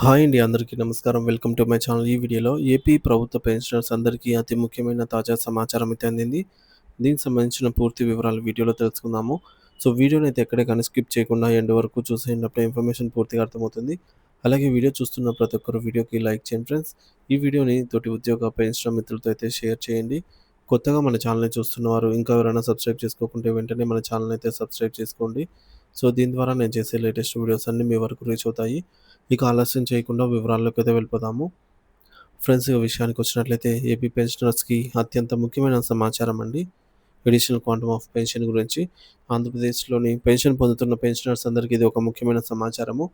Hi అండి. అందరికీ నమస్కారం. Welcome to my channel. ఈ వీడియోలో ఏపీ ప్రభుత్వ పెన్షనర్స్ అందరికీ అతి ముఖ్యమైన తాజా సమాచారం అయితే అందింది. దీనికి సంబంధించిన పూర్తి వివరాలు వీడియోలో తెలుసుకుందాము. వీడియోనైతే ఎక్కడ కానీ స్కిప్ చేయకుండా ఎండ్ వరకు చూసేయండి. ఇన్ఫర్మేషన్ పూర్తిగా అర్థమవుతుంది. అలాగే వీడియో చూస్తున్న ప్రతి ఒక్కరు వీడియోకి లైక్ చేయండి ఫ్రెండ్స్. ఈ వీడియోని తోటి ఉద్యోగ పెన్షనర్ మిత్రులతో అయితే షేర్ చేయండి. కొత్తగా మన ఛానల్‌ని చూస్తున్నవారు ఇంకా ఎవరైనా సబ్స్క్రైబ్ చేసుకోకుంటే వెంటనే మన ఛానల్‌ని అయితే సబ్స్క్రైబ్ చేసుకోండి. దీని ద్వారా నేను చేసే లేటెస్ట్ వీడియోస్ అన్నీ మీ వరకు రీచ్ అవుతాయి. ఇక ఆలస్యం చేయకుండా వివరాల్లోకైతే వెళ్ళిపోదాము. ఫ్రెండ్స్, ఇక విషయానికొచ్చినట్లయితే ఏపీ పెన్షనర్స్‌కి అత్యంత ముఖ్యమైన సమాచారం అండి. అడిషనల్ క్వాంటమ్ ఆఫ్ పెన్షన్ గురించి. ఆంధ్రప్రదేశ్‌లోని పెన్షన్ పొందుతున్న పెన్షనర్స్ అందరికీ ఇది ఒక ముఖ్యమైన సమాచారము.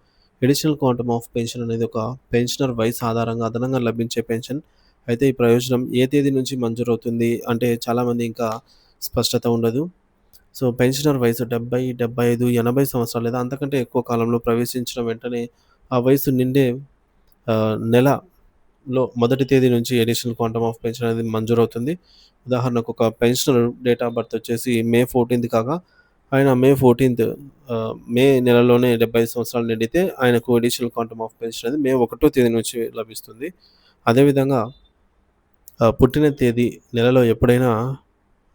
అడిషనల్ క్వాంటమ్ ఆఫ్ పెన్షన్ అనేది ఒక పెన్షనర్ వయసు ఆధారంగా అదనంగా లభించే పెన్షన్. అయితే ఈ ప్రయోజనం ఏ తేదీ నుంచి మంజూరవుతుంది అంటే చాలామంది ఇంకా స్పష్టత ఉండదు. పెన్షనర్ వయసు 70, 75, 80 సంవత్సరాలు లేదా అంతకంటే ఎక్కువ కాలంలో ప్రవేశించిన వెంటనే ఆ వయసు నిండే నెలలో మొదటి తేదీ నుంచి అడిషనల్ క్వాంటమ్ ఆఫ్ పెన్షన్ అనేది మంజూరవుతుంది. ఉదాహరణకు ఒక పెన్షనర్ డేట్ ఆఫ్ బర్త్ వచ్చేసి మే 14 కాగా ఆయన మే నెలలోనే 75 సంవత్సరాలు నిండితే ఆయనకు అడిషనల్ క్వాంటమ్ ఆఫ్ పెన్షన్ అనేది మే 1 తేదీ నుంచి లభిస్తుంది. అదేవిధంగా పుట్టిన తేదీ నెలలో ఎప్పుడైనా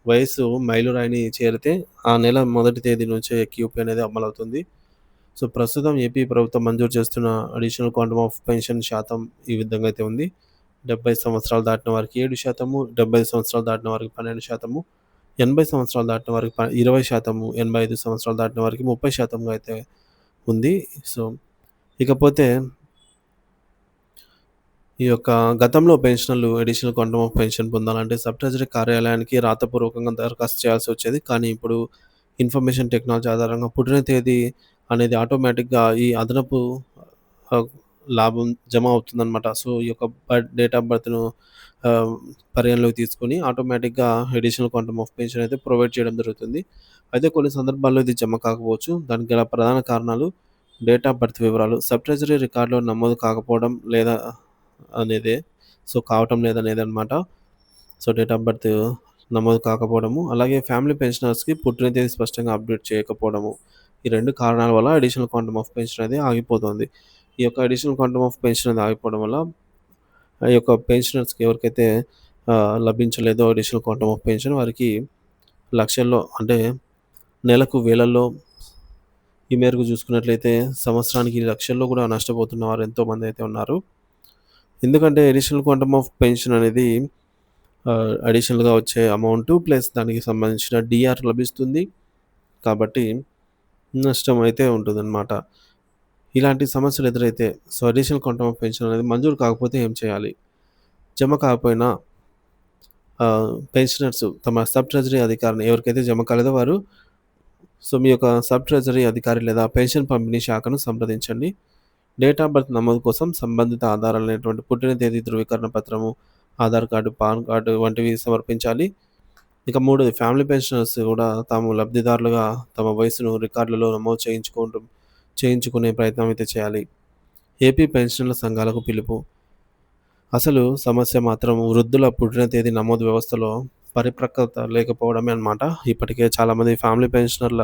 వయస్సు మైలురాయిని చేరితే ఆ నెల మొదటి తేదీ నుంచే క్యూపీ అనేది అమలవుతుంది. ప్రస్తుతం ఏపీ ప్రభుత్వం మంజూరు చేస్తున్న అడిషనల్ క్వాంటమ్ ఆఫ్ పెన్షన్ శాతం ఈ విధంగా అయితే ఉంది. 70 సంవత్సరాలు దాటిన వారికి 7%, 75 సంవత్సరాలు దాటిన వారికి 12%, 80 సంవత్సరాలు దాటిన వారికి 20%, 85 సంవత్సరాలు దాటిన వారికి 30% అయితే ఉంది. సో, ఇకపోతే ఈ యొక్క గతంలో పెన్షనర్లు అడిషనల్ క్వాంటమ్ ఆఫ్ పెన్షన్ పొందాలంటే సబ్ ట్రెజరీ కార్యాలయానికి రాతపూర్వకంగా దరఖాస్తు చేయాల్సి వచ్చేది. కానీ ఇప్పుడు ఇన్ఫర్మేషన్ టెక్నాలజీ ఆధారంగా పుట్టిన తేదీ అనేది ఆటోమేటిక్‌గా ఈ అదనపు ఆహ్, లాభం జమ అవుతుందనమాట. ఈ యొక్క డేట్ ఆఫ్ బర్త్‌ను ఆహ్, పరిగణలోకి తీసుకొని ఆటోమేటిక్‌గా అడిషనల్ క్వాంటమ్ ఆఫ్ పెన్షన్ అయితే ప్రొవైడ్ చేయడం జరుగుతుంది. అయితే కొన్ని సందర్భాల్లో ఇది జమ కాకపోవచ్చు. దానికి గల ప్రధాన కారణాలు డేట్ ఆఫ్ బర్త్ వివరాలు సబ్ ట్రెజరీ రికార్డ్‌లో నమోదు కాకపోవడం లేదా అనేదే. కావటం లేదనేదనమాట. డేట్ ఆఫ్ బర్త్ నమోదు కాకపోవడము, అలాగే ఫ్యామిలీ పెన్షనర్స్‌కి పుట్టిన తేదీ స్పష్టంగా అప్డేట్ చేయకపోవడము. ఈ 2 కారణాల వల్ల అడిషనల్ క్వాంటమ్ ఆఫ్ పెన్షన్ అనేది ఆగిపోతుంది. ఈ యొక్క అడిషనల్ క్వాంటమ్ ఆఫ్ పెన్షన్ అనేది ఆగిపోవడం వల్ల ఈ యొక్క పెన్షనర్స్‌కి ఎవరికైతే లభించలేదో అడిషనల్ క్వాంటమ్ ఆఫ్ పెన్షన్ వారికి లక్షల్లో అంటే నెలకు వేలల్లో ఈ మేరకు చూసుకున్నట్లయితే సంవత్సరానికి లక్షల్లో కూడా నష్టపోతున్న వారు ఎంతోమందైతే ఉన్నారు. ఎందుకంటే అడిషనల్ క్వాంటమ్ ఆఫ్ పెన్షన్ అనేది అడిషనల్‌గా వచ్చే అమౌంటు ప్లస్ దానికి సంబంధించిన డీఆర్ లభిస్తుంది. కాబట్టి నష్టం అయితే ఉంటుందన్నమాట. ఇలాంటి సమస్యలు ఎదురైతే అడిషనల్ క్వాంటమ్ ఆఫ్ పెన్షన్ అనేది మంజూరు కాకపోతే ఏం చేయాలి? జమ కాకపోయినా పెన్షనర్స్ తమ సబ్ ట్రెజరీ అధికారిని ఎవరికైతే జమ కాలేదో వారు మీ యొక్క సబ్ ట్రెజరీ అధికారి లేదా పెన్షన్ పంపిణీ శాఖను సంప్రదించండి. డేట్ ఆఫ్ బర్త్ నమోదు కోసం సంబంధిత ఆధారాలైనటువంటి పుట్టిన తేదీ ధృవీకరణ పత్రము, ఆధార్ కార్డు, పాన్ కార్డు వంటివి సమర్పించాలి. ఇక మూడోది ఫ్యామిలీ పెన్షనర్స్ కూడా తాము లబ్ధిదారులుగా తమ వయసును రికార్డులలో నమోదు చేయించుకునే ప్రయత్నం అయితే చేయాలి. ఏపీ పెన్షనర్ల సంఘాలకు పిలుపు. అసలు సమస్య మాత్రం వృద్ధుల పుట్టిన తేదీ నమోదు వ్యవస్థలో పరిపక్వత లేకపోవడమే అన్నమాట. ఇప్పటికే చాలామంది ఫ్యామిలీ పెన్షనర్ల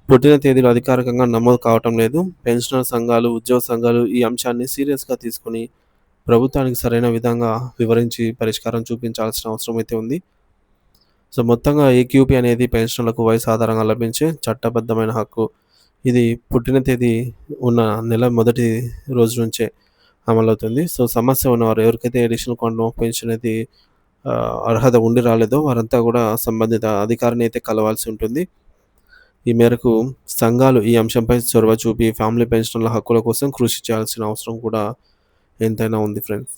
పుట్టిన తేదీలు అధికారికంగా నమోదు కావటం లేదు. పెన్షనర్ సంఘాలు, ఉద్యోగ సంఘాలు ఈ అంశాన్ని సీరియస్‌గా తీసుకొని ప్రభుత్వానికి సరైన విధంగా వివరించి పరిష్కారం చూపించాల్సిన అవసరం అయితే ఉంది. మొత్తంగా ఈక్యూపీ అనేది పెన్షనర్లకు వయసు ఆధారంగా లభించే చట్టబద్ధమైన హక్కు. ఇది పుట్టిన తేదీ ఉన్న నెల మొదటి రోజు నుంచే అమలవుతుంది. సమస్య ఉన్నవారు ఎవరికైతే అడిషనల్ క్వాంటమ్ ఆఫ్ పెన్షన్ అనేది అర్హత ఉండి రాలేదో వారంతా కూడా సంబంధిత అధికారిని అయితే కలవాల్సి ఉంటుంది. ఈ మేరకు సంఘాలు ఈ అంశంపై చొరవ చూపి ఫ్యామిలీ పెన్షనర్ల హక్కుల కోసం కృషి చేయాల్సిన అవసరం కూడా ఎంతైనా ఉంది ఫ్రెండ్స్.